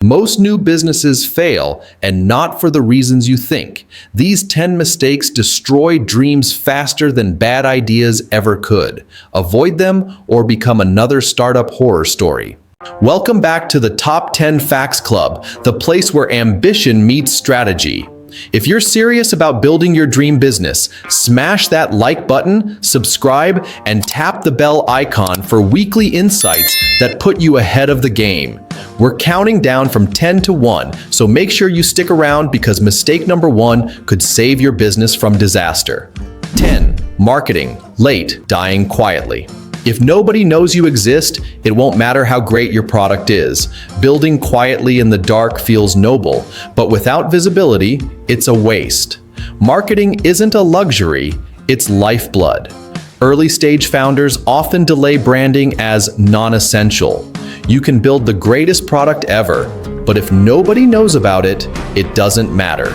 Most new businesses fail, and not for the reasons you think. These 10 mistakes destroy dreams faster than bad ideas ever could. Avoid them or become another startup horror story. Welcome back to the Top 10 Facts Club, the place where ambition meets strategy. If you're serious about building your dream business, smash that like button, subscribe, and tap the bell icon for weekly insights that put you ahead of the game. We're counting down from 10 to 1, so make sure you stick around because mistake number 1 could save your business from disaster. 10. Marketing. Late, dying quietly. If nobody knows you exist, it won't matter how great your product is. Building quietly in the dark feels noble, but without visibility, it's a waste. Marketing isn't a luxury, it's lifeblood. Early-stage founders often delay branding as non-essential. You can build the greatest product ever, but if nobody knows about it, it doesn't matter.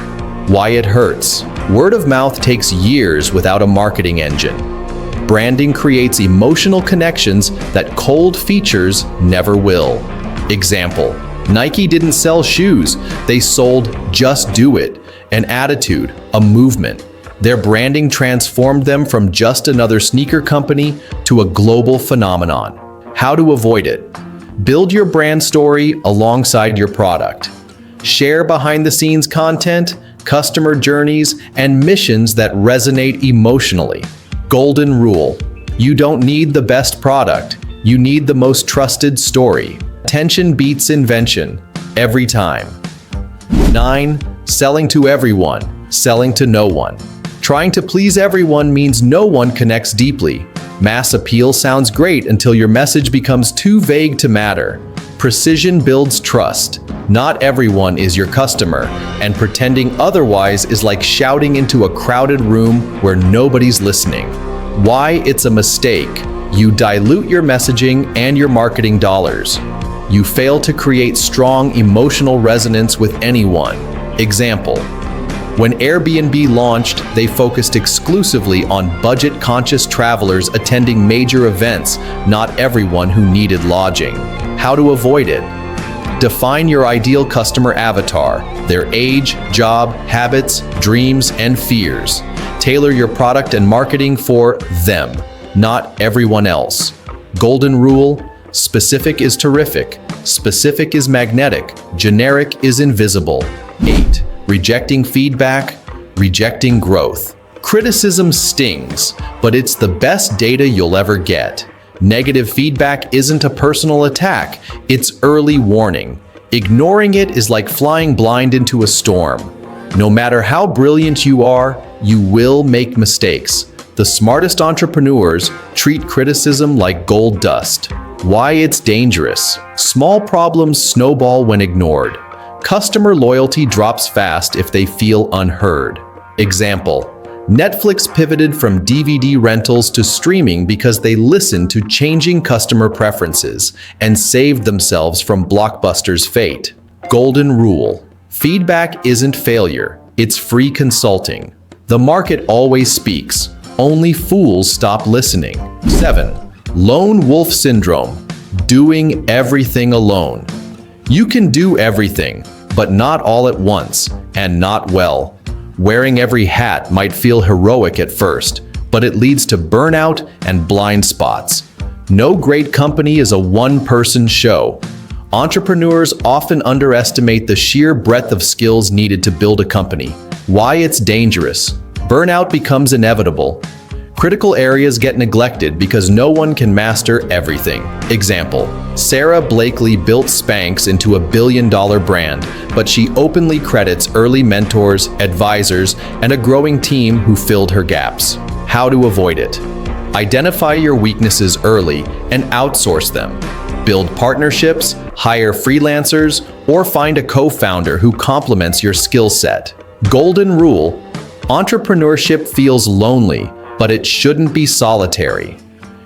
Why it hurts. Word of mouth takes years without a marketing engine. Branding creates emotional connections that cold features never will. Example, Nike didn't sell shoes, they sold "Just Do It," an attitude, a movement. Their branding transformed them from just another sneaker company to a global phenomenon. How to avoid it? Build your brand story alongside your product. Share behind-the-scenes content, customer journeys, and missions that resonate emotionally. Golden rule: you don't need the best product, you need the most trusted story. Attention beats invention, every time. 9. Selling to everyone, selling to no one. Trying to please everyone means no one connects deeply. Mass appeal sounds great until your message becomes too vague to matter. Precision builds trust. Not everyone is your customer, and pretending otherwise is like shouting into a crowded room where nobody's listening. Why it's a mistake. You dilute your messaging and your marketing dollars. You fail to create strong emotional resonance with anyone. Example, when Airbnb launched, they focused exclusively on budget-conscious travelers attending major events, not everyone who needed lodging. How to avoid it? Define your ideal customer avatar, their age, job, habits, dreams, and fears. Tailor your product and marketing for them, not everyone else. Golden rule: specific is terrific, specific is magnetic, generic is invisible. 8. Rejecting feedback, rejecting growth. Criticism stings, but it's the best data you'll ever get. Negative feedback isn't a personal attack, it's early warning. Ignoring it is like flying blind into a storm. No matter how brilliant you are, you will make mistakes. The smartest entrepreneurs treat criticism like gold dust. Why it's dangerous. Small problems snowball when ignored. Customer loyalty drops fast if they feel unheard. Example, Netflix pivoted from DVD rentals to streaming because they listened to changing customer preferences and saved themselves from Blockbuster's fate. Golden rule: feedback isn't failure, it's free consulting. The market always speaks, only fools stop listening. 7. Lone wolf syndrome: doing everything alone. You can do everything, but not all at once, and not well. Wearing every hat might feel heroic at first, but it leads to burnout and blind spots. No great company is a one-person show. Entrepreneurs often underestimate the sheer breadth of skills needed to build a company. Why it's dangerous. Burnout becomes inevitable. Critical areas get neglected because no one can master everything. Example, Sarah Blakely built Spanx into a billion-dollar brand, but she openly credits early mentors, advisors, and a growing team who filled her gaps. How to avoid it? Identify your weaknesses early and outsource them. Build partnerships, hire freelancers, or find a co-founder who complements your skill set. Golden rule: entrepreneurship feels lonely, but it shouldn't be solitary.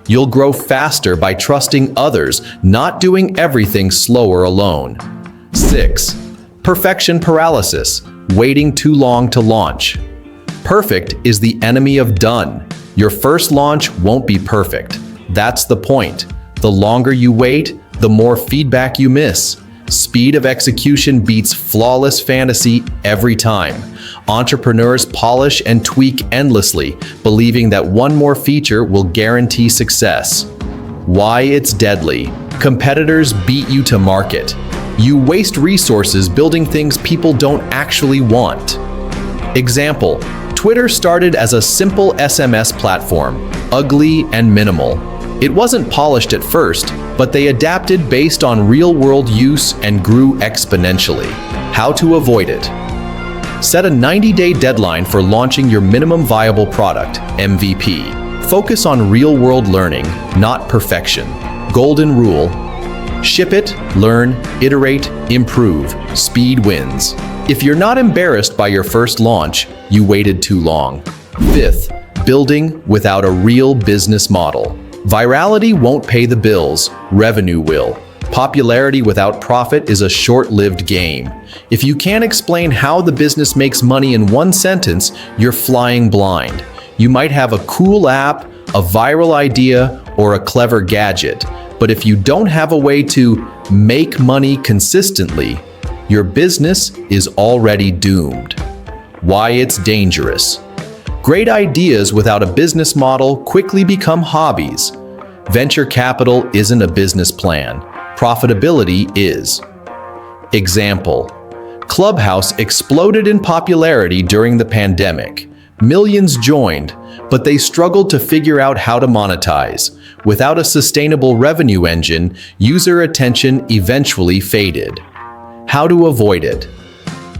You'll grow faster by trusting others, not doing everything slower alone. 6. Perfection paralysis: waiting too long to launch. Perfect is the enemy of done. Your first launch won't be perfect. That's the point. The longer you wait, the more feedback you miss. Speed of execution beats flawless fantasy every time. Entrepreneurs polish and tweak endlessly, believing that one more feature will guarantee success. Why it's deadly. Competitors beat you to market. You waste resources building things people don't actually want. Example: Twitter started as a simple SMS platform, ugly and minimal. It wasn't polished at first, but they adapted based on real-world use and grew exponentially. How to avoid it. Set a 90-day deadline for launching your minimum viable product, MVP. Focus on real-world learning, not perfection. Golden rule: ship it, learn, iterate, improve. Speed wins. If you're not embarrassed by your first launch, you waited too long. Fifth, building without a real business model. Virality won't pay the bills, revenue will. Popularity without profit is a short-lived game. If you can't explain how the business makes money in one sentence, you're flying blind. You might have a cool app, a viral idea, or a clever gadget, but if you don't have a way to make money consistently, your business is already doomed. Why it's dangerous. Great ideas without a business model quickly become hobbies. Venture capital isn't a business plan. Profitability is. Example: Clubhouse exploded in popularity during the pandemic. Millions joined, but they struggled to figure out how to monetize. Without a sustainable revenue engine, user attention eventually faded. How to avoid it.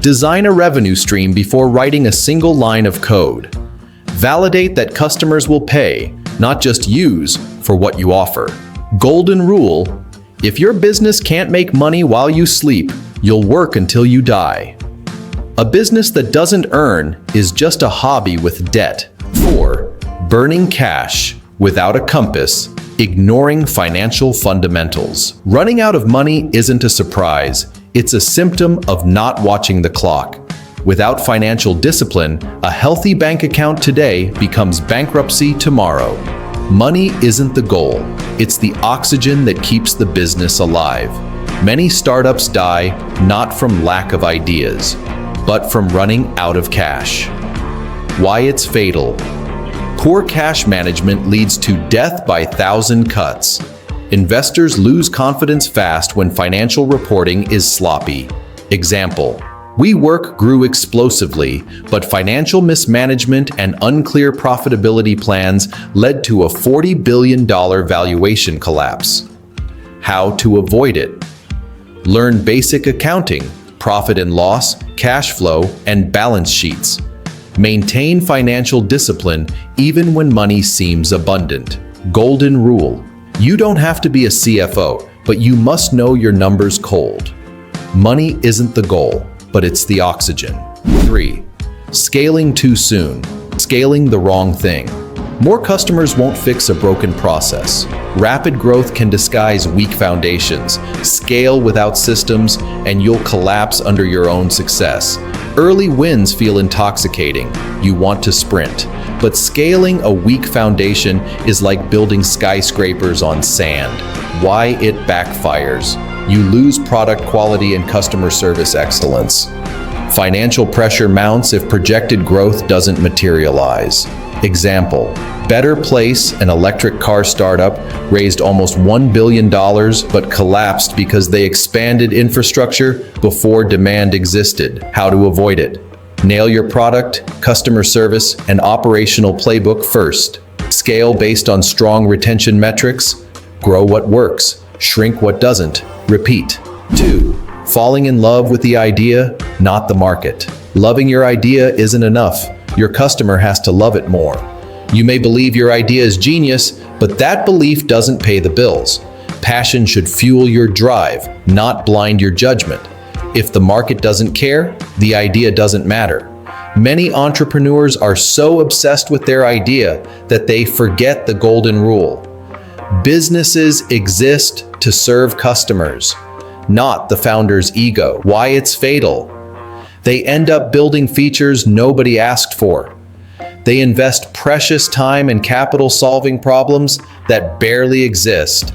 Design a revenue stream before writing a single line of code. Validate that customers will pay, not just use, for what you offer. Golden rule: if your business can't make money while you sleep, you'll work until you die. A business that doesn't earn is just a hobby with debt. 4. Burning cash without a compass, ignoring financial fundamentals. Running out of money isn't a surprise. It's a symptom of not watching the clock. Without financial discipline, a healthy bank account today becomes bankruptcy tomorrow. Money isn't the goal. It's the oxygen that keeps the business alive. Many startups die not from lack of ideas, but from running out of cash. Why it's fatal. Poor cash management leads to death by 1,000 cuts. Investors lose confidence fast when financial reporting is sloppy. Example: WeWork grew explosively, but financial mismanagement and unclear profitability plans led to a $40 billion valuation collapse. How to avoid it. Learn basic accounting, profit and loss, cash flow, and balance sheets. Maintain financial discipline even when money seems abundant. Golden rule: you don't have to be a CFO, but you must know your numbers cold. Money isn't the goal, but it's the oxygen. 3. Scaling too soon. Scaling the wrong thing. More customers won't fix a broken process. Rapid growth can disguise weak foundations. Scale without systems, and you'll collapse under your own success. Early wins feel intoxicating. You want to sprint. But scaling a weak foundation is like building skyscrapers on sand. Why it backfires. You lose product quality and customer service excellence. Financial pressure mounts if projected growth doesn't materialize. Example: Better Place, an electric car startup, raised almost $1 billion but collapsed because they expanded infrastructure before demand existed. How to avoid it. Nail your product, customer service, and operational playbook first. Scale based on strong retention metrics. Grow what works, shrink what doesn't. Repeat. 2. Falling in love with the idea, not the market. Loving your idea isn't enough. Your customer has to love it more. You may believe your idea is genius, but that belief doesn't pay the bills. Passion should fuel your drive, not blind your judgment. If the market doesn't care, the idea doesn't matter. Many entrepreneurs are so obsessed with their idea that they forget the golden rule. Businesses exist to serve customers, not the founder's ego. Why it's fatal. They end up building features nobody asked for. They invest precious time and capital solving problems that barely exist.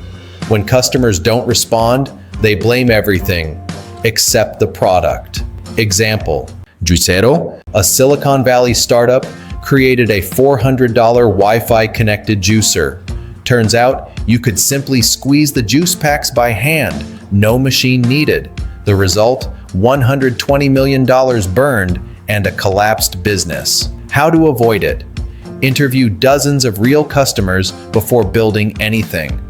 When customers don't respond, they blame everything: accept the product. Example, Juicero, a Silicon Valley startup, created a $400 Wi-Fi connected juicer. Turns out you could simply squeeze the juice packs by hand, no machine needed. The result, $120 million burned and a collapsed business. How to avoid it? Interview dozens of real customers before building anything.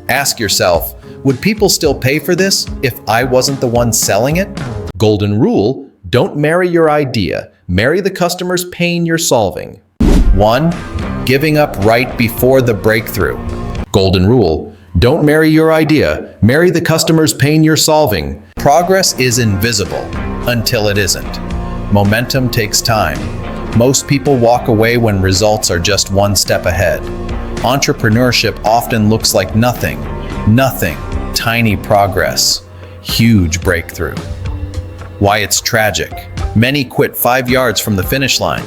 Ask yourself, would people still pay for this if I wasn't the one selling it? Golden rule, don't marry your idea. Marry the customer's pain you're solving. 1. Giving up right before the breakthrough. Golden rule, don't marry your idea. Marry the customer's pain you're solving. Progress is invisible until it isn't. Momentum takes time. Most people walk away when results are just one step ahead. Entrepreneurship often looks like nothing, tiny progress, huge breakthrough. Why it's tragic. Many quit 5 yards from the finish line.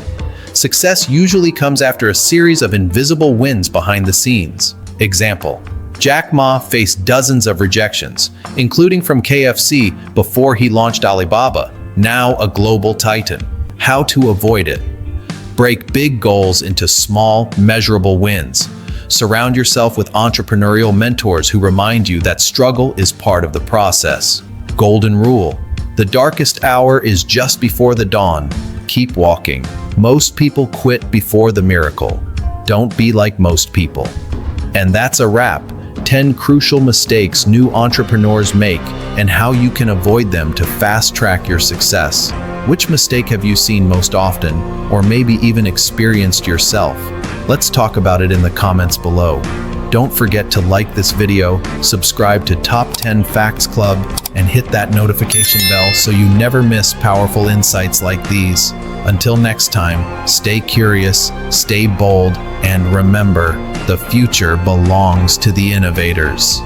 Success usually comes after a series of invisible wins behind the scenes. Example, Jack Ma faced dozens of rejections, including from KFC before he launched Alibaba, now a global titan. How to avoid it? Break big goals into small, measurable wins. Surround yourself with entrepreneurial mentors who remind you that struggle is part of the process. Golden rule. The darkest hour is just before the dawn. Keep walking. Most people quit before the miracle. Don't be like most people. And that's a wrap. 10 crucial mistakes new entrepreneurs make and how you can avoid them to fast-track your success. Which mistake have you seen most often, or maybe even experienced yourself? Let's talk about it in the comments below. Don't forget to like this video, subscribe to Top 10 Facts Club, and hit that notification bell so you never miss powerful insights like these. Until next time, stay curious, stay bold, and remember, the future belongs to the innovators.